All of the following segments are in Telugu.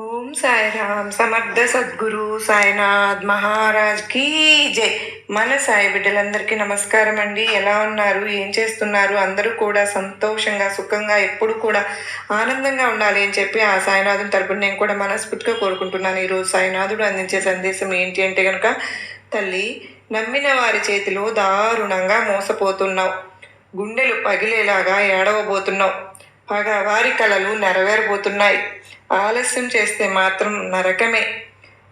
ఓం సాయిరామ్ సమర్థ సద్గురు సాయినాథ్ మహారాజ్ కీ జై. మన సాయి బిడ్డలందరికీ నమస్కారం అండి. ఎలా ఉన్నారు, ఏం చేస్తున్నారు? అందరూ కూడా సంతోషంగా సుఖంగా ఎప్పుడు కూడా ఆనందంగా ఉండాలి అని చెప్పి ఆ సాయినాథుని తరపున నేను కూడా మనస్ఫూర్తిగా కోరుకుంటున్నాను. ఈరోజు సాయినాథుడు అందించే సందేశం ఏంటి అంటే కనుక, తల్లి, నమ్మిన వారి చేతిలో దారుణంగా మోసపోతున్నావు, గుండెలు పగిలేలాగా ఏడవబోతున్నావు, పగవారి కలలు నెరవేరబోతున్నాయి. ఆలస్యం చేస్తే మాత్రం నరకమే.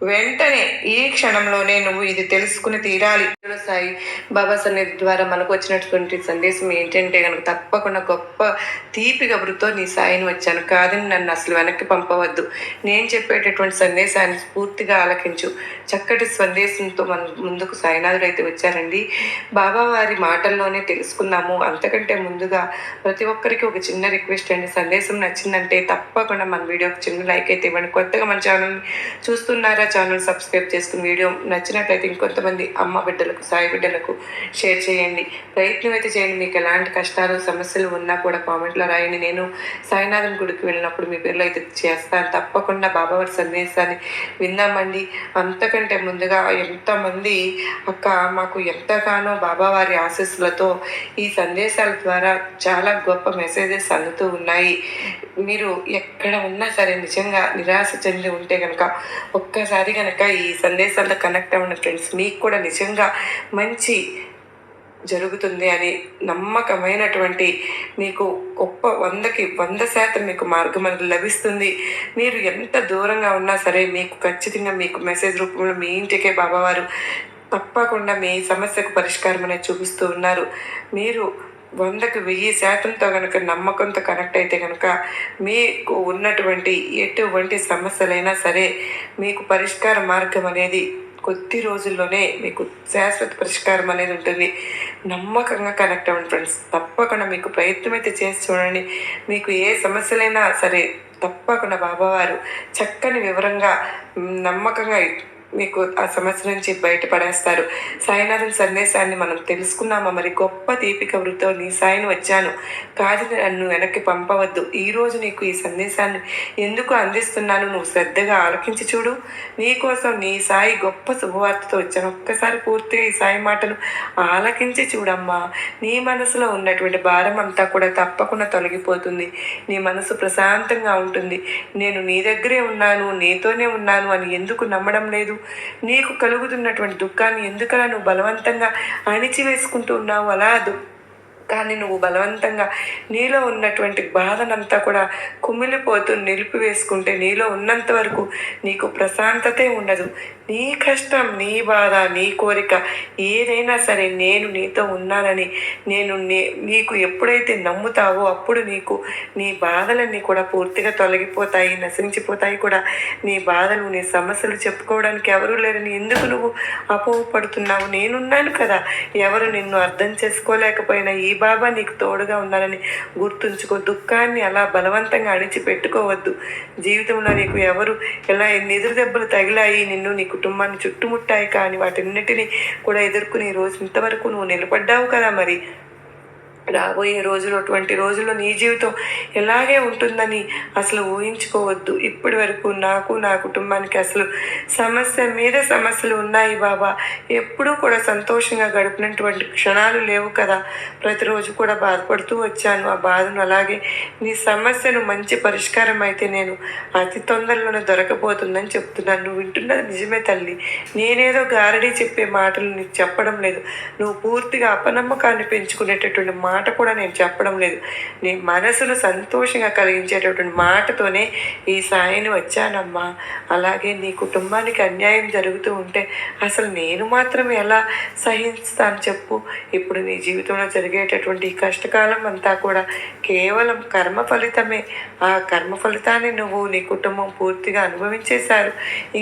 వెంటనే ఈ క్షణంలోనే నువ్వు ఇది తెలుసుకుని తీరాలి. సాయి బాబా సన్నిధి ద్వారా మనకు వచ్చినటువంటి సందేశం ఏంటంటే కనుక, తప్పకుండా గొప్ప తీపి కబురుతో నీ సాయిని వచ్చాను, కాదని నన్ను అసలు వెనక్కి పంపవద్దు. నేను చెప్పేటటువంటి సందేశాన్ని పూర్తిగా ఆలకించు. చక్కటి సందేశంతో మన ముందుకు సాయినాథుడు అయితే వచ్చారండి. బాబా వారి మాటల్లోనే తెలుసుకుందాము. అంతకంటే ముందుగా ప్రతి ఒక్కరికి ఒక చిన్న రిక్వెస్ట్ అండి. సందేశం నచ్చిందంటే తప్పకుండా మన వీడియోకి చిన్న లైక్ అయితే ఇవ్వండి. కొత్తగా మన ఛానల్ చూస్తున్నారా, ఛానల్ సబ్స్క్రైబ్ చేసుకుని వీడియో నచ్చినట్లయితే ఇంకొంతమంది అమ్మ బిడ్డలకు, సాయి బిడ్డలకు షేర్ చేయండి. ప్రయత్నం అయితే చేయండి. మీకు ఎలాంటి కష్టాలు సమస్యలు ఉన్నా కూడా కామెంట్లో రాయండి. నేను సాయినాథన్ గుడికి వెళ్ళినప్పుడు మీ పేర్లు అయితే చేస్తాను. తప్పకుండా బాబావారి సందేశాన్ని విందామండి. అంతకంటే ముందుగా ఎంతమంది అక్క మాకు ఎంతగానో బాబావారి ఆశీస్సులతో ఈ సందేశాల ద్వారా చాలా గొప్ప మెసేజెస్ అందుతూ ఉన్నాయి. మీరు ఎక్కడ ఉన్నా సరే నిజంగా నిరాశ చెంది ఉంటే కనుక ఒక్కసారి కనుక ఈ సందేశాలతో కనెక్ట్ అవ్వండి ఫ్రెండ్స్. మీకు కూడా నిజంగా మంచి జరుగుతుంది అని నమ్మకమైనటువంటి మీకు గొప్ప 100కి 100% మీకు మార్గం అనేది లభిస్తుంది. మీరు ఎంత దూరంగా ఉన్నా సరే మీకు ఖచ్చితంగా మీకు మెసేజ్ రూపంలో మీ ఇంటికే బాబావారు తప్పకుండా మీ సమస్యకు పరిష్కారం అనేది చూపిస్తూ ఉన్నారు. మీరు 100కి 1000% కనుక నమ్మకంతో కనెక్ట్ అయితే కనుక మీకు ఉన్నటువంటి ఎటువంటి సమస్యలైనా సరే మీకు పరిష్కార మార్గం అనేది కొద్ది రోజుల్లోనే మీకు శాశ్వత పరిష్కారం అనేది ఉంటుంది. నమ్మకంగా కనెక్ట్ అవ్వండి ఫ్రెండ్స్. తప్పకుండా మీకు ప్రయత్నం అయితే చేసి చూడండి. మీకు ఏ సమస్యలైనా సరే తప్పకుండా బాబావారు చక్కని వివరంగా నమ్మకంగా మీకు ఆ సమస్య నుంచి బయటపడేస్తారు. సాయినాథన్ సందేశాన్ని మనం తెలుసుకున్నామా? మరి గొప్ప దీపిక వృత్తో నీ సాయిని వచ్చాను, కాదు నన్ను వెనక్కి పంపవద్దు. ఈరోజు నీకు ఈ సందేశాన్ని ఎందుకు అందిస్తున్నాను, నువ్వు శ్రద్ధగా ఆలకించి చూడు. నీకోసం నీ సాయి గొప్ప శుభవార్తతో వచ్చాను. ఒక్కసారి పూర్తిగా ఈ సాయి మాటను ఆలకించి చూడమ్మా. నీ మనసులో ఉన్నటువంటి భారం అంతా కూడా తప్పకుండా తొలగిపోతుంది. నీ మనసు ప్రశాంతంగా ఉంటుంది. నేను నీ దగ్గరే ఉన్నాను, నీతోనే ఉన్నాను అని ఎందుకు నమ్మడం లేదు? నీకు కలుగుతున్నటువంటి దుఃఖాన్ని ఎందుకలా నువ్వు బలవంతంగా అణిచివేసుకుంటూ ఉన్నావు? అలా కానీ నువ్వు బలవంతంగా నీలో ఉన్నటువంటి బాధనంతా కూడా కుమిలిపోతూ నిలిపివేసుకుంటే నీలో ఉన్నంత వరకు నీకు ప్రశాంతతే ఉండదు. నీ కష్టం, నీ బాధ, నీ కోరిక ఏదైనా సరే నేను నీతో ఉన్నానని నీకు ఎప్పుడైతే నమ్ముతావో అప్పుడు నీకు నీ బాధలన్నీ కూడా పూర్తిగా తొలగిపోతాయి, నశించిపోతాయి కూడా. నీ బాధలు, నీ సమస్యలు చెప్పుకోవడానికి ఎవరూ లేరని ఎందుకు నువ్వు అపోహపడుతున్నావు? నేనున్నాను కదా. ఎవరు నిన్ను అర్థం చేసుకోలేకపోయినా ఈ బాబా నీకు తోడుగా ఉన్నానని గుర్తుంచుకో. దుఃఖాన్ని అలా బలవంతంగా అణిచిపెట్టుకోవద్దు. జీవితంలో నీకు ఎవరు ఎలా ఎన్ని ఎదురు దెబ్బలు తగిలాయి, నిన్ను నీ కుటుంబాన్ని చుట్టుముట్టాయి, కానీ వాటన్నిటినీ కూడా ఎదుర్కొని ఈ రోజు ఇంతవరకు నువ్వు నిలబడ్డావు కదా. మరి రాబోయే రోజులు, అటువంటి రోజుల్లో నీ జీవితం ఎలాగే ఉంటుందని అసలు ఊహించుకోవద్దు. ఇప్పటి వరకు నాకు, నా కుటుంబానికి అసలు సమస్య మీద సమస్యలు ఉన్నాయి బాబా. ఎప్పుడూ కూడా సంతోషంగా గడిపినటువంటి క్షణాలు లేవు కదా. ప్రతిరోజు కూడా బాధపడుతూ వచ్చాను. ఆ బాధను అలాగే నీ సమస్యను మంచి పరిష్కారం అయితే నేను అతి తొందరలోనే దొరకపోతుందని చెప్తున్నాను. నువ్వు వింటున్నది నిజమే తల్లి. నేనేదో గారడీ చెప్పే మాటలు నీకు చెప్పడం లేదు. నువ్వు పూర్తిగా అపనమ్మకాన్ని పెంచుకునేటటువంటి మాట కూడా నేను చెప్పడం లేదు. నీ మనసును సంతోషంగా కలిగించేటటువంటి మాటతోనే ఈ సాయిని వచ్చానమ్మా. అలాగే నీ కుటుంబానికి అన్యాయం జరుగుతూ ఉంటే అసలు నేను మాత్రం ఎలా సహిస్తాను చెప్పు? ఇప్పుడు నీ జీవితంలో జరిగేటటువంటి ఈ కష్టకాలం అంతా కూడా కేవలం కర్మ ఫలితమే. ఆ కర్మ ఫలితాన్ని నువ్వు, నీ కుటుంబం పూర్తిగా అనుభవించేశారు,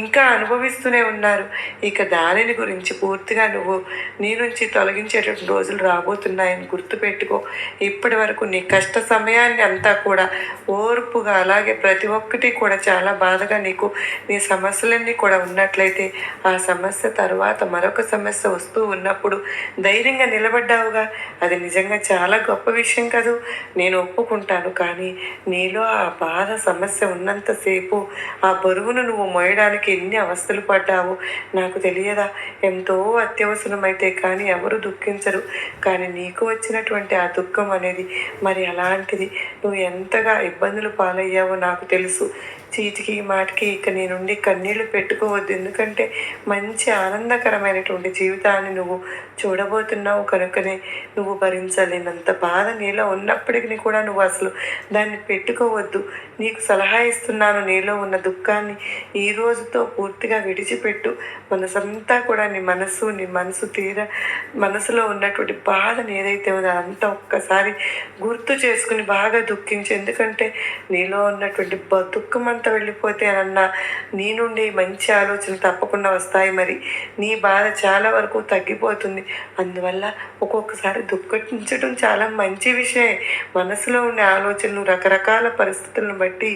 ఇంకా అనుభవిస్తూనే ఉన్నారు. ఇక దానిని గురించి పూర్తిగా నువ్వు నీ నుంచి తొలగించేటటువంటి రోజులు రాబోతున్నాయని గుర్తుపెట్టు. పెట్టుకో. ఇప్పటి వరకు నీ కష్ట సమయాన్ని అంతా కూడా ఓర్పుగా, అలాగే ప్రతి ఒక్కటి కూడా చాలా బాధగా నీకు నీ సమస్యలన్నీ కూడా ఉన్నట్లయితే, ఆ సమస్య తర్వాత మరొక సమస్య వస్తూ ఉన్నప్పుడు ధైర్యంగా నిలబడ్డావుగా, అది నిజంగా చాలా గొప్ప విషయం కదూ. నేను ఒప్పుకుంటాను. కానీ నీలో ఆ బాధ సమస్య ఉన్నంతసేపు ఆ బరువును నువ్వు మోయడానికి ఎన్ని అవస్థలు పడ్డావు నాకు తెలియదా? ఎంతో అత్యవసరమైతే కానీ ఎవరు దుఃఖించరు. కానీ నీకు వచ్చినటువంటి ఆ దుఃఖం అనేది మరి అలాంటిది. నువ్వు ఎంతగా ఇబ్బందులు పాలయ్యావో నాకు తెలుసు. చీటికి మాటికి ఇక నీ నుండి కన్నీళ్లు పెట్టుకోవద్దు. ఎందుకంటే మంచి ఆనందకరమైనటువంటి జీవితాన్ని నువ్వు చూడబోతున్నావు కనుకనే నువ్వు భరించలేనంత బాధ నీలో ఉన్నప్పటికీ కూడా నువ్వు అసలు దాన్ని పెట్టుకోవద్దు. నీకు సలహా ఇస్తున్నాను. నీలో ఉన్న దుఃఖాన్ని ఈ రోజుతో పూర్తిగా విడిచిపెట్టు. మనసంతా కూడా నీ మనసు మనసులో ఉన్నటువంటి బాధని ఏదైతే ఉందో అంతా ఒక్కసారి గుర్తు చేసుకుని బాగా దుఃఖించు. ఎందుకంటే నీలో ఉన్నటువంటి దుఃఖం అంతా వెళ్ళిపోతే అన్న నీ నుండి మంచి ఆలోచనలు తప్పకుండా వస్తాయి. మరి నీ బాధ చాలా వరకు తగ్గిపోతుంది. అందువల్ల ఒక్కొక్కసారి దుఃఖించడం చాలా మంచి విషయమే. మనసులో ఉండే ఆలోచనలు రకరకాల పరిస్థితులను బట్టి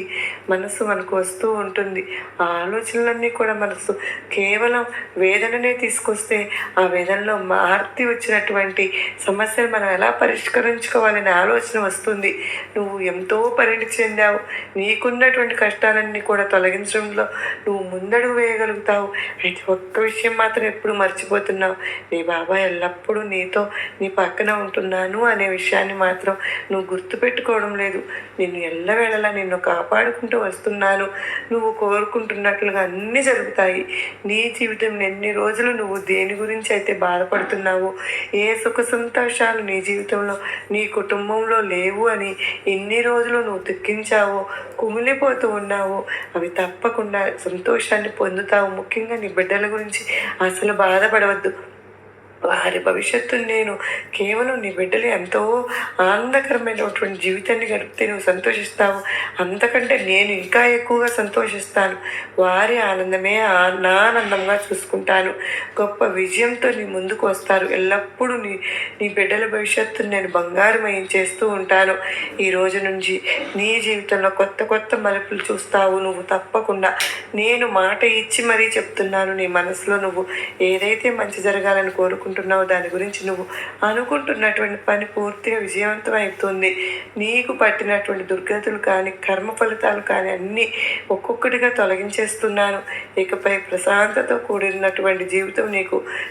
మనసు మనకు వస్తూ ఉంటుంది. ఆ ఆలోచనలన్నీ కూడా మనసు కేవలం వేదననే తీసుకొస్తే ఆ వేదనలో మార్తి వచ్చినటువంటి సమస్యను మనం ఎలా పరిష్కరించుకోవాలనే ఆలోచన వస్తుంది. నువ్వు ఎంతో పరిణితి చెందావు. నీకున్నటువంటి కష్టాలన్నీ కూడా తొలగించడంలో నువ్వు ముందడుగు వేయగలుగుతావు. అయితే ఒక్క విషయం మాత్రం ఎప్పుడు మర్చిపోతున్నావు. నీ బాబా ఎల్లప్పుడూ నీతో నీ పక్కన ఉంటున్నాను అనే విషయాన్ని మాత్రం నువ్వు గుర్తుపెట్టుకోవడం లేదు. నిన్ను ఎల్లవేళలా నిన్ను కాపాడుకుంటూ వస్తున్నాను. నువ్వు కోరుకుంటున్నట్లుగా అన్నీ జరుగుతాయి. నీ జీవితం ఎన్ని రోజులు నువ్వు దేని గురించి అయితే బాధపడుతున్నావో, ఏ సుఖ సంతోషాలు నీ జీవితంలో నీ కుటుంబంలో లేవు అని ఎన్ని రోజులు నువ్వు దుఃఖించావో, కుమిలిపోతూ ఉన్నావో, అవి తప్పకుండా సంతోషాన్ని పొందుతావు. ముఖ్యంగా నీ బిడ్డల గురించి అసలు బాధపడవద్దు. వారి భవిష్యత్తును నేను కేవలం నీ బిడ్డలు ఎంతో ఆనందకరమైనటువంటి జీవితాన్ని గడిపితే నువ్వు సంతోషిస్తావు. అంతకంటే నేను ఇంకా ఎక్కువగా సంతోషిస్తాను. వారి ఆనందమే నా ఆనందంగా చూసుకుంటాను. గొప్ప విజయంతో నీ ముందుకు వస్తారు. ఎల్లప్పుడూ నీ బిడ్డల భవిష్యత్తును నేను బంగారుమయం చేస్తూ ఉంటాను. ఈ రోజు నుంచి నీ జీవితంలో కొత్త కొత్త మలుపులు చూస్తావు. నువ్వు తప్పకుండా నేను మాట ఇచ్చి మరీ చెప్తున్నాను. నీ మనసులో నువ్వు ఏదైతే మంచి జరగాలని కోరుకుంటున్నావు, దాని గురించి నువ్వు అనుకుంటున్నటువంటి పని పూర్తిగా విజయవంతం అవుతుంది. నీకు పట్టినటువంటి దుర్గతులు కానీ కర్మ ఫలితాలు కానీ అన్నీ ఒక్కొక్కటిగా తొలగించేస్తున్నాను. ఇకపై ప్రశాంతతో కూడినటువంటి జీవితం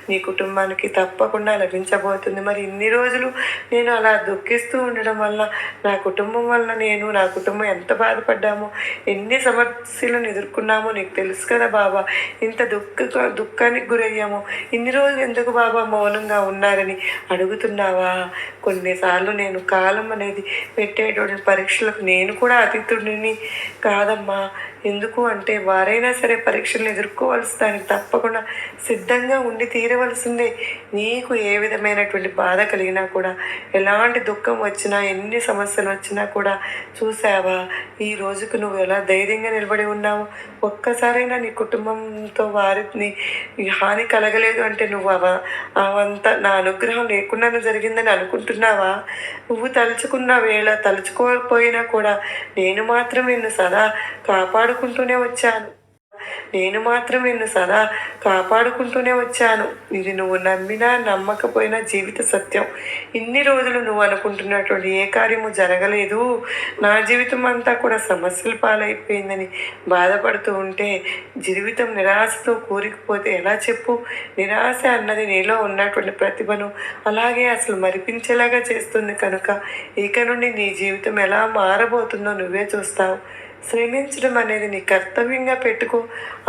నీ కుటుంబానికి తప్పకుండా లభించబోతుంది. మరి ఇన్ని రోజులు నేను అలా దుఃఖిస్తూ ఉండడం వల్ల నా కుటుంబం వల్ల నా కుటుంబం ఎంత బాధపడ్డామో, ఎన్ని సమస్యలను ఎదుర్కొన్నామో నీకు తెలుసు కదా బాబా. ఇంత దుఃఖానికి గురయ్యామో, ఇన్ని రోజులు ఎందుకు బాబా మౌనంగా ఉన్నారని అడుగుతున్నావా? కొన్నిసార్లు నేను కాలం అనేది పెట్టేటువంటి పరీక్షలకు నేను కూడా అతీతుడిని కాదమ్మా. ఎందుకు అంటే వారైనా సరే పరీక్షలను ఎదుర్కోవాల్సి దానికి తప్పకుండా సిద్ధంగా ఉండి తీరవలసిందే. నీకు ఏ విధమైనటువంటి బాధ కలిగినా కూడా, ఎలాంటి దుఃఖం వచ్చినా, ఎన్ని సమస్యలు వచ్చినా కూడా చూసావా ఈ రోజుకు నువ్వు ఎలా ధైర్యంగా నిలబడి ఉన్నావు? ఒక్కసారైనా నీ కుటుంబంతో వారిని హాని కలగలేదు అంటే నువ్వు అవంతా నా అనుగ్రహం లేకుండానే జరిగిందని అనుకుంటున్నావా? నువ్వు తలుచుకున్న వేళ తలుచుకోకపోయినా కూడా నేను మాత్రం నిన్ను సదా కాపాడుకుంటూనే వచ్చాను. ఇది నువ్వు నమ్మినా నమ్మకపోయినా జీవిత సత్యం. ఇన్ని రోజులు నువ్వు అనుకుంటున్నటువంటి ఏ కార్యము జరగలేదు, నా జీవితం అంతా కూడా సమస్యల పాలైపోయిందని బాధపడుతూ ఉంటే జీవితం నిరాశతో కూరుకుపోతే ఎలా చెప్పు? నిరాశ అన్నది నీలో ఉన్నటువంటి ప్రతిభను అలాగే అసలు మరిపించేలాగా చేస్తుంది. కనుక ఇక నుండి నీ జీవితం ఎలా మారబోతుందో నువ్వే చూస్తావు. శ్రమించడం అనేది నీ కర్తవ్యంగా పెట్టుకో.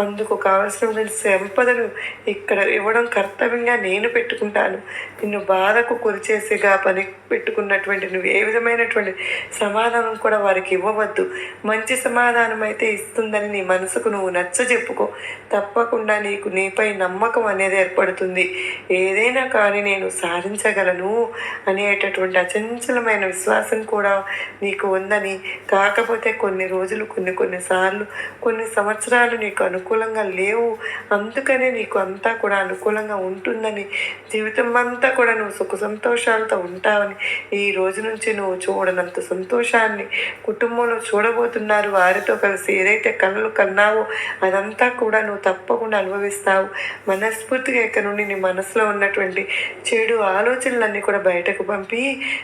అందుకు కావలసినటువంటి సంపదను ఇక్కడ ఇవ్వడం కర్తవ్యంగా నేను పెట్టుకుంటాను. నిన్ను బాధకు గురిచేసేగా పని పెట్టుకున్నటువంటి నువ్వు ఏ విధమైనటువంటి సమాధానం కూడా వారికి ఇవ్వవద్దు. మంచి సమాధానం అయితే ఇస్తుందని నీ మనసుకు నువ్వు చెప్పుకో. తప్పకుండా నీపై నమ్మకం అనేది ఏర్పడుతుంది. ఏదైనా కానీ నేను సాధించగలను అనేటటువంటి అచంచలమైన విశ్వాసం కూడా నీకు ఉందని. కాకపోతే కొన్ని రోజులు రోజులు కొన్నిసార్లు కొన్ని సంవత్సరాలు నీకు అనుకూలంగా లేవు. అందుకనే నీకు అంతా కూడా అనుకూలంగా ఉంటుందని, జీవితం అంతా కూడా నువ్వు సుఖ సంతోషాలతో ఉంటావని, ఈ రోజు నుంచి నువ్వు చూడనంత సంతోషాన్ని కుటుంబంలో చూడబోతున్నారు. వారితో కలిసి ఏదైతే కలలు కన్నావో అదంతా కూడా నువ్వు తప్పకుండా అనుభవిస్తావు. మనస్ఫూర్తిగా ఇక్కడ నుండి నీ మనసులో ఉన్నటువంటి చెడు ఆలోచనలన్నీ కూడా బయటకు పంపి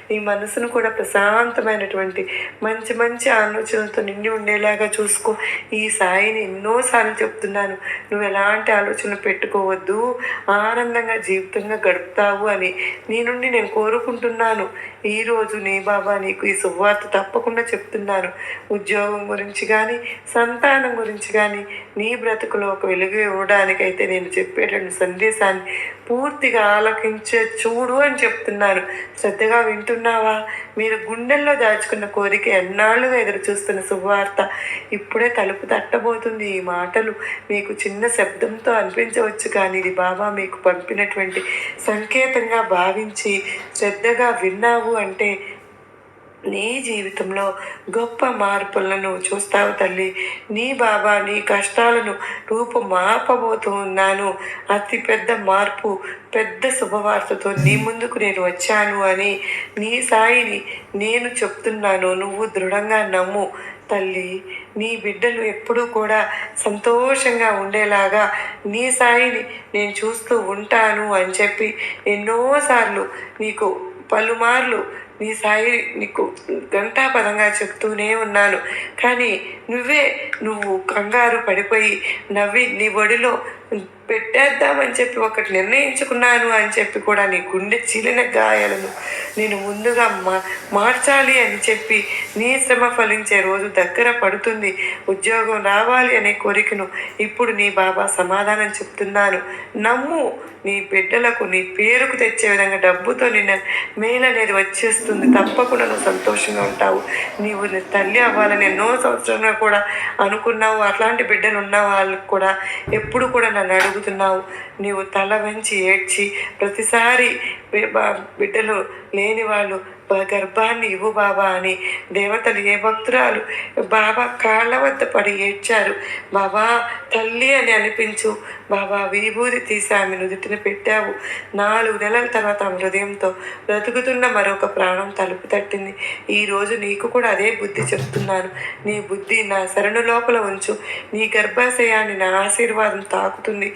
నీ మనసును కూడా ప్రశాంతమైనటువంటి మంచి మంచి ఆలోచనలతో నిండి ఉండేలాగా చూసుకో. ఈ సాయిని ఎన్నోసార్లు చెప్తున్నాను, నువ్వు ఎలాంటి ఆలోచనలు పెట్టుకోవద్దు, ఆనందంగా జీవితంగా గడుపుతావు అని నీ నుండి నేను కోరుకుంటున్నాను. ఈరోజు నీ బాబా నీకు ఈ శుభవార్త తప్పకుండా చెప్తున్నాను. ఉద్యోగం గురించి కానీ, సంతానం గురించి కానీ, నీ బ్రతుకులో ఒక వెలుగు ఇవ్వడానికైతే నేను చెప్పేటువంటి సందేశాన్ని పూర్తిగా ఆలకించే చూడు అని చెప్తున్నాను. శ్రద్ధగా వింటున్నావా? మీరు గుండెల్లో దాచుకున్న కోరిక ఎన్నాళ్ళుగా ఎదురు చూస్తున్న శుభవార్త ఇప్పుడే తలుపు తట్టబోతుంది. ఈ మాటలు మీకు చిన్న శబ్దంతో అనిపించవచ్చు, కానీ ఇది బాబా మీకు పంపినటువంటి సంకేతంగా భావించి శ్రద్ధగా విన్నావు అంటే నీ జీవితంలో గొప్ప మార్పులను చూస్తావు తల్లి. నీ బాబా నీ కష్టాలను రూపుమాపబోతూ ఉన్నాను. అతి పెద్ద మార్పు, పెద్ద శుభవార్తతో నీ ముందుకు నేను వచ్చాను అని నీ సాయిని నేను చెప్తున్నాను. నువ్వు దృఢంగా నమ్ము తల్లి. నీ బిడ్డలు ఎప్పుడూ కూడా సంతోషంగా ఉండేలాగా నీ సాయిని నేను చూస్తూ ఉంటాను అని చెప్పి ఎన్నోసార్లు నీకు పలుమార్లు నీ సాయి నీకు గంటాపదంగా చెప్తూనే ఉన్నాను. కానీ నువ్వు కంగారు పడిపోయి నవ్వి నీ ఒడిలో పెట్టేద్దామని చెప్పి ఒకటి నిర్ణయించుకున్నాను అని చెప్పి కూడా నీ గుండె చీలిన గాయాలను నేను ముందుగా మార్చాలి అని చెప్పి నీ శ్రమ ఫలించే రోజు దగ్గర పడుతుంది. ఉద్యోగం రావాలి అనే కోరికను ఇప్పుడు నీ బాబా సమాధానం చెప్తున్నాను. నమ్ము. నీ బిడ్డలకు నీ పేరుకు తెచ్చే విధంగా డబ్బుతో నిన్న మేలు అనేది వచ్చేస్తుంది. తప్పకుండా నువ్వు సంతోషంగా ఉంటావు. నీవు తల్లి అవ్వాలని ఎన్నో సంవత్సరంగా కూడా అనుకున్నావు. అట్లాంటి బిడ్డలు ఉన్న వాళ్ళకు కూడా ఎప్పుడు కూడా నన్ను అడుగుతున్నావు. నీవు తల వంచి ఏడ్చి ప్రతిసారి బిడ్డలు లేని వాళ్ళు గర్భాన్ని ఇవ్వు బాబా అని దేవతలు ఏ భక్తురాలు బాబా కాళ్ళ వద్ద పడి ఏడ్చారు. బాబా తల్లి అని అనిపించు. బాబా విభూతి తీసి ఆమె నుదుటిని పెట్టావు. 4 నెలల తర్వాత ఆమె హృదయంతో బ్రతుకుతున్న మరొక ప్రాణం తలుపు తట్టింది. ఈరోజు నీకు కూడా అదే బుద్ధి చెప్తున్నాను. నీ బుద్ధి నా శరణు లోపల ఉంచు. నీ గర్భాశయాన్ని నా ఆశీర్వాదం తాకుతుంది.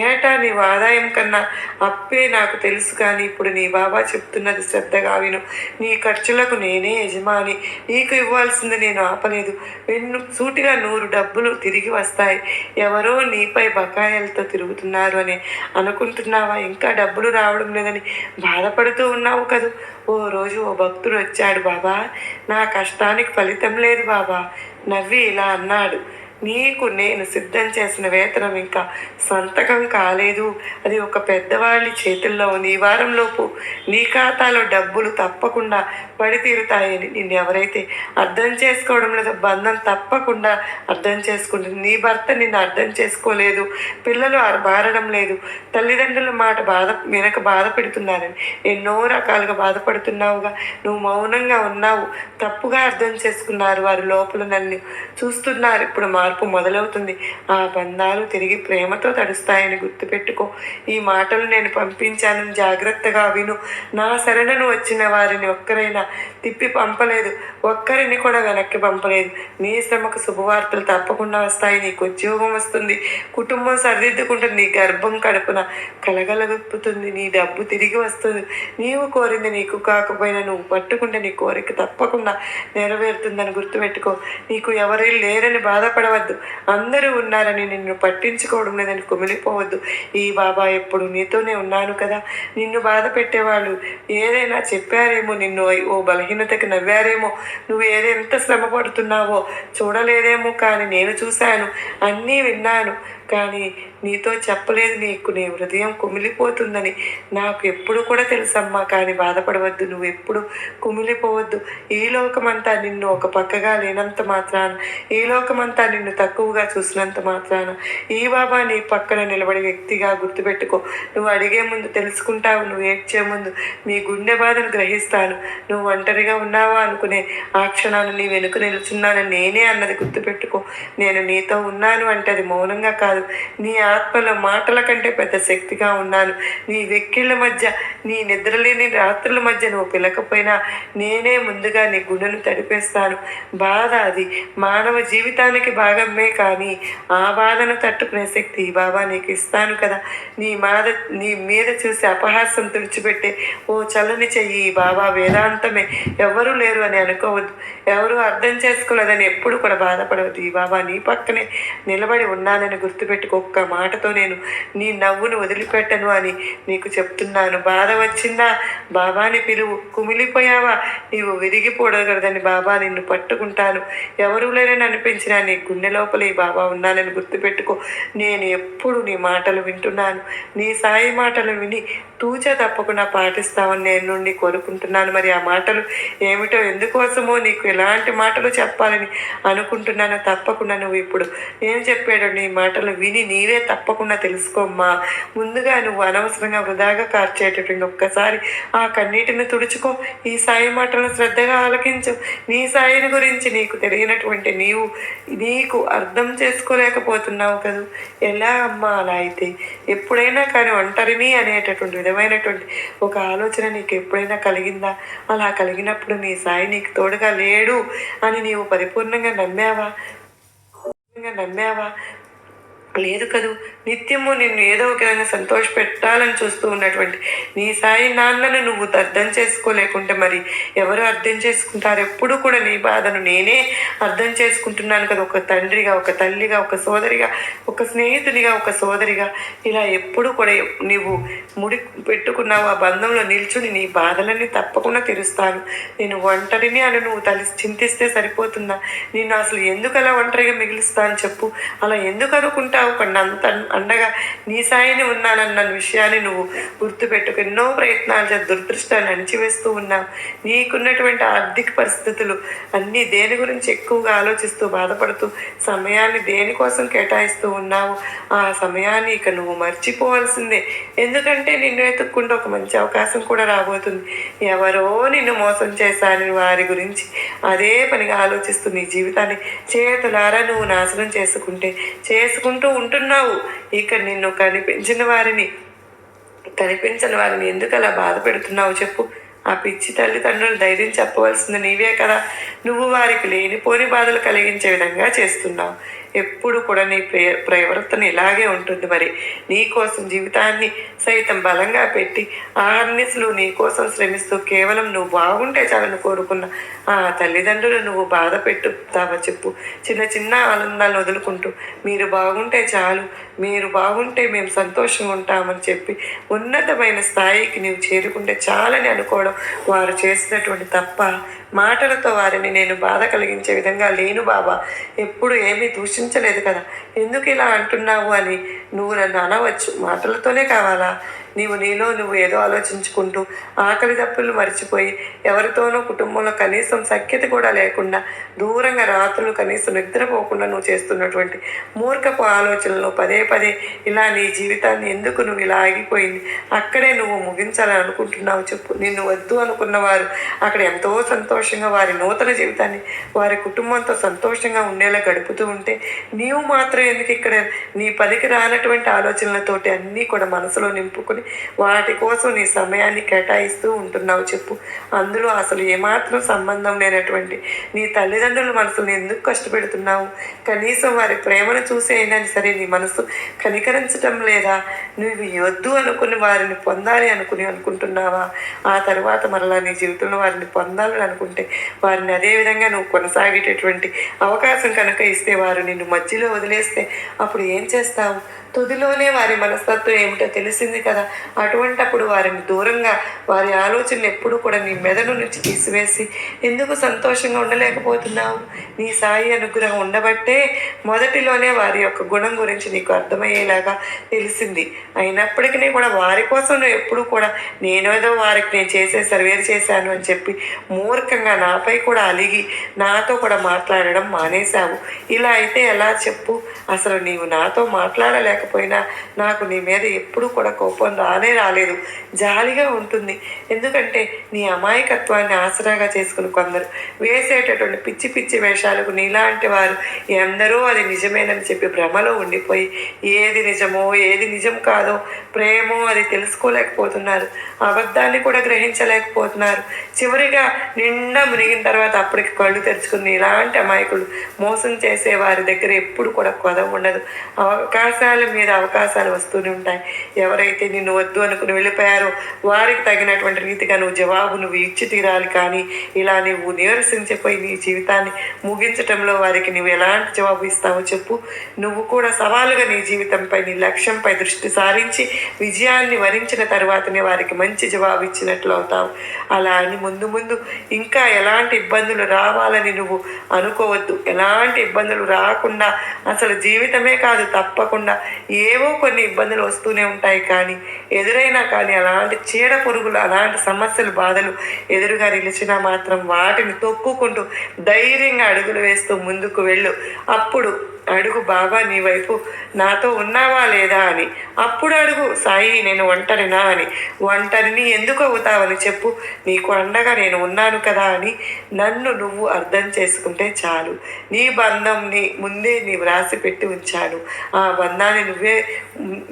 ఏటా నీ ఆదాయం కన్నా అప్పే నాకు తెలుసు, కానీ ఇప్పుడు నీ బాబా చెప్తున్నది శ్రద్ధగా విను. నీ ఖర్చులకు నేనే యజమాని. నీకు ఇవ్వాల్సింది నేను ఆపలేదు. సూటిగా 100 డబ్బులు తిరిగి వస్తాయి. ఎవరో నీపై బకాయిలతో తిరుగుతున్నారు అని అనుకుంటున్నావా? ఇంకా డబ్బులు రావడం లేదని బాధపడుతూ ఉన్నావు కదూ. ఓ రోజు ఓ భక్తుడు వచ్చాడు. బాబా, నా కష్టానికి ఫలితం లేదు బాబా. నవ్వి ఇలా అన్నాడు, నీకు నేను సిద్ధం చేసిన వేతనం ఇంకా సంతకం కాలేదు. అది ఒక పెద్దవాళ్ళ చేతుల్లో ఉంది. ఈ వారంలోపు నీ ఖాతాలో డబ్బులు తప్పకుండా పడి తీరుతాయని నిన్ను ఎవరైతే అర్థం చేసుకోవడం లేదో బంధం తప్పకుండా అర్థం చేసుకుంటుంది. నీ భర్త నిన్ను అర్థం చేసుకోలేదు, పిల్లలు బారడం లేదు, తల్లిదండ్రుల మాట వెనక బాధ పెడుతున్నారని ఎన్నో రకాలుగా బాధపడుతున్నావుగా. నువ్వు మౌనంగా ఉన్నావు. తప్పుగా అర్థం చేసుకున్నారు వారు. లోపల నన్ను చూస్తున్నారు. ఇప్పుడు మార్పు మొదలవుతుంది. ఆ బంధాలు తిరిగి ప్రేమతో తడుస్తాయని గుర్తుపెట్టుకో. ఈ మాటలు నేను పంపించానని జాగ్రత్తగా విను. నా శరణను వచ్చిన వారిని ఒక్కరైనా తిప్పి పంపలేదు, ఒక్కరిని కూడా వెనక్కి పంపలేదు. నీ శ్రమకు శుభవార్తలు తప్పకుండా వస్తాయి. నీకు ఉద్యోగం వస్తుంది, కుటుంబం సరిదిద్దుకుంటుంది, నీ గర్భం కడుపున కలగలగుతుంది, నీ డబ్బు తిరిగి వస్తుంది. నీవు కోరింది నీకు కాకపోయినా నువ్వు పట్టుకుంటే నీ కోరిక తప్పకుండా నెరవేరుతుందని గుర్తుపెట్టుకో. నీకు ఎవరు లేరని బాధపడవద్దు, అందరూ ఉన్నారని నిన్ను పట్టించుకోవడం లేదని కుమిలిపోవద్దు. ఈ బాబా ఎప్పుడు నీతోనే ఉన్నాను కదా. నిన్ను బాధ పెట్టేవాళ్ళు ఏదైనా చెప్పారేమో, నిన్ను ఓ బలహీనతకి నవ్వారేమో, నువ్వు ఎంత శ్రమ పడుతున్నావో చూడలేదేమో, కానీ నేను చూశాను, అన్నీ విన్నాను. కానీ నీతో చెప్పలేదు. నీకు నీ హృదయం కుమిలిపోతుందని నాకు ఎప్పుడు కూడా తెలుసమ్మా. కానీ బాధపడవద్దు, నువ్వు ఎప్పుడు కుమిలిపోవద్దు. ఈ లోకమంతా నిన్ను ఒక పక్కగా లేనంత మాత్రాన, ఈ లోకమంతా నిన్ను తక్కువగా చూసినంత మాత్రాన ఈ బాబా నీ పక్కన నిలబడే వ్యక్తిగా గుర్తుపెట్టుకో. నువ్వు అడిగే ముందు తెలుసుకుంటావు, నువ్వు ఏడ్చే ముందు మీ గుండె బాధను గ్రహిస్తాను. నువ్వు ఒంటరిగా ఉన్నావా అనుకునే ఆ క్షణాన్ని నీ వెనుక నిలుచున్నానని నేనే అన్నది గుర్తుపెట్టుకో. నేను నీతో ఉన్నాను అంటే అది మౌనంగా కాదు, నీ ఆత్మలో మాటల కంటే పెద్ద శక్తిగా ఉన్నాను. నీ వెక్కిళ్ళ మధ్య, నీ నిద్రలేని రాత్రుల మధ్య నువ్వు పిలకపోయినా నేనే ముందుగా నీ గుండెను తడిపేస్తాను. బాధ అది మానవ జీవితానికి భాగమే, కానీ ఆ బాధను తట్టుకునే శక్తి ఈ బాబా నీకు ఇస్తాను కదా. నీ మీద చూసి అపహాస్యం తుడిచిపెట్టే ఓ చల్లని చెయ్యి ఈ బాబా వేదాంతమే. ఎవరూ లేరు అని అనుకోవద్దు, ఎవరు అర్థం చేసుకోలేదని ఎప్పుడు కూడా బాధపడవద్దు. ఈ బాబా నీ పక్కనే నిలబడి ఉన్నానని గుర్తుపెట్టుకో. ఒక్క మాటతో నేను నీ నవ్వును వదిలిపెట్టను అని నీకు చెప్తున్నాను. బాధ వచ్చిందా బాబాని పిలువు. కుమిలిపోయావా నీవు విరిగిపోడగలదని బాబా నిన్ను పట్టుకుంటాను. ఎవరూ లేరని అనిపించినా నీ గుండె లోపల ఈ బాబా ఉన్నానని గుర్తుపెట్టుకో. నేను ఎప్పుడు నీ మాటలు వింటున్నాను. నీ సాయి మాటలు విని తూచా తప్పకుండా పాటిస్తామని నేను నుండి కోరుకుంటున్నాను. మరి ఆ మాటలు ఏమిటో, ఎందుకోసమో, నీకు ఎలాంటి మాటలు చెప్పాలని అనుకుంటున్నానో తప్పకుండా నువ్వు ఇప్పుడు ఏం చెప్పాడో నీ మాటలు విని నీవే తప్పకుండా తెలుసుకోమ్మా. ముందుగా నువ్వు అనవసరంగా వృధాగా కార్చేటటువంటి ఒక్కసారి ఆ కన్నీటిని తుడుచుకో. ఈ సాయి మాటలను శ్రద్ధగా ఆలకించు. నీ సాయిని గురించి నీకు తెలియనటువంటి నీకు అర్థం చేసుకోలేకపోతున్నావు కదా. ఎలా అమ్మా అలా అయితే? ఎప్పుడైనా కానీ ఒంటరిని అనేటటువంటి విధమైనటువంటి ఒక ఆలోచన నీకు ఎప్పుడైనా కలిగిందా? అలా కలిగినప్పుడు నీ సాయి నీకు తోడుగా లేడు అని నీవు పరిపూర్ణంగా నమ్మావా? లేదు కదూ. నిత్యము నిన్ను ఏదో ఒక విధంగా సంతోష పెట్టాలని చూస్తూ ఉన్నటువంటి నీ సాయి నాన్నను నువ్వు అర్థం చేసుకోలేకుంటే మరి ఎవరు అర్థం చేసుకుంటారు? ఎప్పుడు కూడా నీ బాధను నేనే అర్థం చేసుకుంటున్నాను కదా. ఒక తండ్రిగా, ఒక తల్లిగా, ఒక సోదరిగా, ఒక స్నేహితునిగా, ఒక సోదరిగా ఇలా ఎప్పుడు కూడా నీవు ముడి పెట్టుకున్నావు. ఆ బంధంలో నిల్చుని నీ బాధలన్నీ తప్పకుండా తీరుస్తాను. నేను ఒంటరిని అని నువ్వు చింతిస్తే సరిపోతుందా? నేను అసలు ఎందుకు అలా ఒంటరిగా మిగిలిస్తాను చెప్పు. అలా ఎందుకు అనుకుంటావు? అంత అండగా నీ సాయిని ఉన్నానన్న విషయాన్ని నువ్వు గుర్తుపెట్టుకు. ఎన్నో ప్రయత్నాలు దురదృష్టాన్ని అణిచివేస్తూ ఉన్నావు. నీకున్నటువంటి ఆర్థిక పరిస్థితులు అన్నీ దేని గురించి ఎక్కువగా ఆలోచిస్తూ బాధపడుతూ సమయాన్ని దేనికోసం కేటాయిస్తూ ఉన్నావు. ఆ సమయాన్ని ఇక నువ్వు మర్చిపోవాల్సిందే. ఎందుకంటే నిన్ను వెతుక్కుంటూ ఒక మంచి అవకాశం కూడా రాబోతుంది. ఎవరో నిన్ను మోసం చేశారని వారి గురించి అదే పనిగా ఆలోచిస్తూ నీ జీవితాన్ని చేతులారా నువ్వు నాశనం చేసుకుంటూ ఉంటున్నావు. ఇక నిన్ను కనిపించని వారిని ఎందుకు అలా బాధ పెడుతున్నావు చెప్పు. ఆ పిచ్చి తల్లిదండ్రులు ధైర్యం చెప్పవలసింది నీవే కదా. నువ్వు వారికి లేనిపోని బాధలు కలిగించే విధంగా చేస్తున్నావు. ఎప్పుడు కూడా నీ ప్రవర్తన ఇలాగే ఉంటుంది. మరి నీ కోసం జీవితాన్ని సైతం బలంగా పెట్టి ఆహర్నిశలు నీ కోసం శ్రమిస్తూ కేవలం నువ్వు బాగుంటే చాలని కోరుకున్న ఆ తల్లిదండ్రులు నువ్వు బాధ పెట్టుతావా చెప్పు. చిన్న చిన్న ఆనందాలను వదులుకుంటూ మీరు బాగుంటే చాలు, మీరు బాగుంటే మేము సంతోషంగా ఉంటామని చెప్పి ఉన్నతమైన స్థాయికి నీవు చేరుకుంటే చాలని అనుకోవడం వారు చేసినటువంటి తప్ప. మాటలతో వారిని నేను బాధ కలిగించే విధంగా లేను బాబా. ఎప్పుడు ఏమీ దూషించలేదు కదా. ఎందుకు ఇలా అంటున్నావు అని నువ్వు నన్ను అనవచ్చు. మాటలతోనే కావాలా? నీలో నువ్వు ఏదో ఆలోచించుకుంటూ ఆకలి దప్పులు మర్చిపోయి ఎవరితోనో కుటుంబంలో కనీసం సఖ్యత కూడా లేకుండా దూరంగా రాత్రులు కనీసం నిద్రపోకుండా నువ్వు చేస్తున్నటువంటి మూర్ఖపు ఆలోచనలు పదే ఇలా నీ జీవితాన్ని ఎందుకు నువ్వు ఇలా ఆగిపోయింది? అక్కడే నువ్వు ముగించాలని అనుకుంటున్నావు చెప్పు. నిన్ను వద్దు అనుకున్న వారు అక్కడ ఎంతో సంతోషంగా వారి నూతన జీవితాన్ని వారి కుటుంబంతో సంతోషంగా ఉండేలా గడుపుతూ ఉంటే నీవు మాత్రం ఎందుకు ఇక్కడ నీ పనికి రానటువంటి ఆలోచనలతోటి అన్నీ కూడా మనసులో నింపుకొని వాటి కోసం నీ సమయాన్ని కేటాయిస్తూ ఉంటున్నావు చెప్పు. అందులో అసలు ఏమాత్రం సంబంధం లేనటువంటి నీ తల్లిదండ్రుల మనసుని ఎందుకు కష్టపెడుతున్నావు? కనీసం వారి ప్రేమను చూసి అయినా సరే నీ మనసు కనికరించటం లేదా? నువ్వు వద్దు అనుకుని వారిని పొందాలి అనుకుంటున్నావా? ఆ తర్వాత మరలా నీ జీవితంలో వారిని పొందాలని అనుకుంటే వారిని అదేవిధంగా నువ్వు కొనసాగేటటువంటి అవకాశం కనుక ఇస్తే వారు నిన్ను మధ్యలో వదిలేస్తే అప్పుడు ఏం చేస్తావు? తుదిలోనే వారి మనస్తత్వం ఏమిటో తెలిసింది కదా. అటువంటప్పుడు వారిని దూరంగా, వారి ఆలోచనలు ఎప్పుడూ కూడా నీ మెదడు నుంచి తీసివేసి ఎందుకు సంతోషంగా ఉండలేకపోతున్నావు? నీ సాయి అనుగ్రహం ఉండబట్టే మొదటిలోనే వారి యొక్క గుణం గురించి నీకు అర్థమయ్యేలాగా తెలిసింది. అయినప్పటికీ కూడా వారి కోసం నువ్వు ఎప్పుడూ కూడా నేనేదో వారికి నేను చేసేసాను, వేరు చేశాను అని చెప్పి మూర్ఖంగా నాపై కూడా అలిగి నాతో కూడా మాట్లాడడం మానేశావు. ఇలా అయితే ఎలా చెప్పు? అసలు నీవు నాతో మాట్లాడలేకపోయినా నాకు నీ మీద ఎప్పుడూ కూడా కోపం రాలేదు. జాలిగా ఉంటుంది. ఎందుకంటే నీ అమాయకత్వాన్ని ఆసరాగా చేసుకుని కొందరు వేసేటటువంటి పిచ్చి పిచ్చి వేషాలకు నీలాంటి వారు ఎందరో అది నిజమేనని చెప్పి భ్రమలో ఉండిపోయి ఏది నిజమో ఏది నిజం కాదో ప్రేమో అది తెలుసుకోలేకపోతున్నారు. అబద్ధాన్ని కూడా గ్రహించలేకపోతున్నారు. చివరిగా నిండా మునిగిన తర్వాత అప్పటికి కళ్ళు తెరుచుకుని ఇలాంటి అమాయకులు మోసం చేసే వారి దగ్గర ఎప్పుడు కూడా కొదవ ఉండదు. అవకాశాల మీద అవకాశాలు వస్తూనే ఉంటాయి. ఎవరైతే నిన్ను వద్దు అనుకుని వెళ్ళిపోయారో వారికి తగినటువంటి రీతిగా నువ్వు ఇచ్చి తీరాలి. కానీ ఇలా నువ్వు నీరసించిపోయి నీ జీవితాన్ని ముగించటంలో వారికి నువ్వు ఎలాంటి జవాబు ఇస్తావో చెప్పు. నువ్వు కూడా సవాలుగా నీ జీవితంపై, నీ లక్ష్యంపై దృష్టి సారించి విజయాన్ని వరించిన తర్వాతనే వారికి మంచి జవాబు ఇచ్చినట్లు అవుతావు. అలా అని ముందు ముందు ఇంకా ఎలాంటి ఇబ్బందులు రావాలని నువ్వు అనుకోవద్దు. ఎలాంటి ఇబ్బందులు రాకుండా అసలు జీవితమే కాదు, తప్పకుండా ఏవో కొన్ని ఇబ్బందులు వస్తూనే ఉంటాయి. కానీ ఎదురైనా కానీ అలాంటి చీడ పురుగులు, అలాంటి సమస్యలు, బాధలు ఎదురుగా నిలిచినా మాత్రం వాటిని తొక్కుకుంటూ ధైర్యంగా అడుగులు వేస్తూ ముందుకు వెళ్ళు. అప్పుడు అడుగు, బాబా నీ వైపు నాతో ఉన్నావా లేదా అని. అప్పుడు అడుగు, సాయి నేను ఒంటరినా అని. ఒంటరిని ఎందుకు అవుతావని చెప్పు. నీకు అండగా నేను ఉన్నాను కదా అని నన్ను నువ్వు అర్థం చేసుకుంటే చాలు. నీ బంధంని ముందే నీవు రాసి పెట్టి ఉంచాను. ఆ బంధాన్ని నువ్వే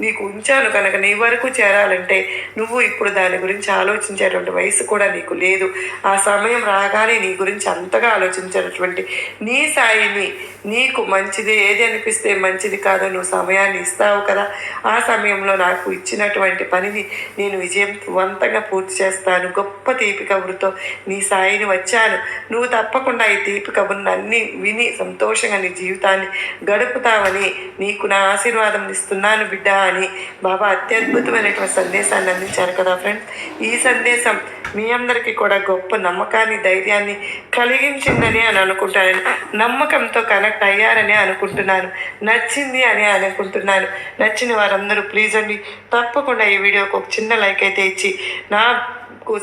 నీకు ఉంచాను కనుక నీ వరకు చేరాలంటే నువ్వు ఇప్పుడు దాని గురించి ఆలోచించేటువంటి వయసు కూడా నీకు లేదు. ఆ సమయం రాగానే నీ గురించి అంతగా ఆలోచించేటటువంటి నీ సాయిని నీకు మంచిది ఏది అనిపిస్తే మంచిది కాదో నువ్వు సమయాన్ని ఇస్తావు కదా. ఆ సమయంలో నాకు ఇచ్చినటువంటి పనిని నేను విజయవంతంగా పూర్తి చేస్తాను. గొప్ప తీపి కబురుతో నీ సాయిని వచ్చాను. నువ్వు తప్పకుండా ఈ తీపి కబుర్ని అన్నీ విని సంతోషంగా నీ జీవితాన్ని గడుపుతావని నీకు నా ఆశీర్వాదం ఇస్తున్నాను బిడ్డ అని బాబా అత్యద్భుతమైనటువంటి సందేశాన్ని అందించారు కదా ఫ్రెండ్స్. ఈ సందేశం మీ అందరికీ కూడా గొప్ప నమ్మకాన్ని, ధైర్యాన్ని కలిగించిందని అని అనుకుంటాను. నమ్మకంతో కనెక్ట్ అయ్యారని అనుకుంటున్నాను. నచ్చింది అని అనుకుంటున్నాను. నచ్చిన వారందరూ ప్లీజ్ అండి తప్పకుండా ఈ వీడియోకి ఒక చిన్న లైక్ అయితే ఇచ్చి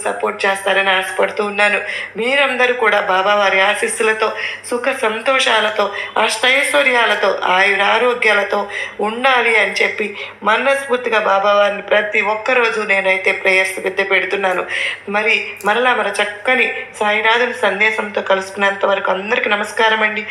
సపోర్ట్ చేస్తారని ఆశపడుతూ ఉన్నాను. మీరందరూ కూడా బాబా వారి ఆశీస్సులతో, సుఖ సంతోషాలతో, అష్టైశ్వర్యాలతో, ఆయురారోగ్యాలతో ఉండాలి అని చెప్పి మనస్ఫూర్తిగా బాబా వారిని ప్రతి ఒక్కరోజు నేనైతే ప్రేయర్స్ పెడుతున్నాను. మరలా చక్కని సాయినాథుని సందేశంతో కలుసుకున్నంత వరకు అందరికీ నమస్కారం అండి.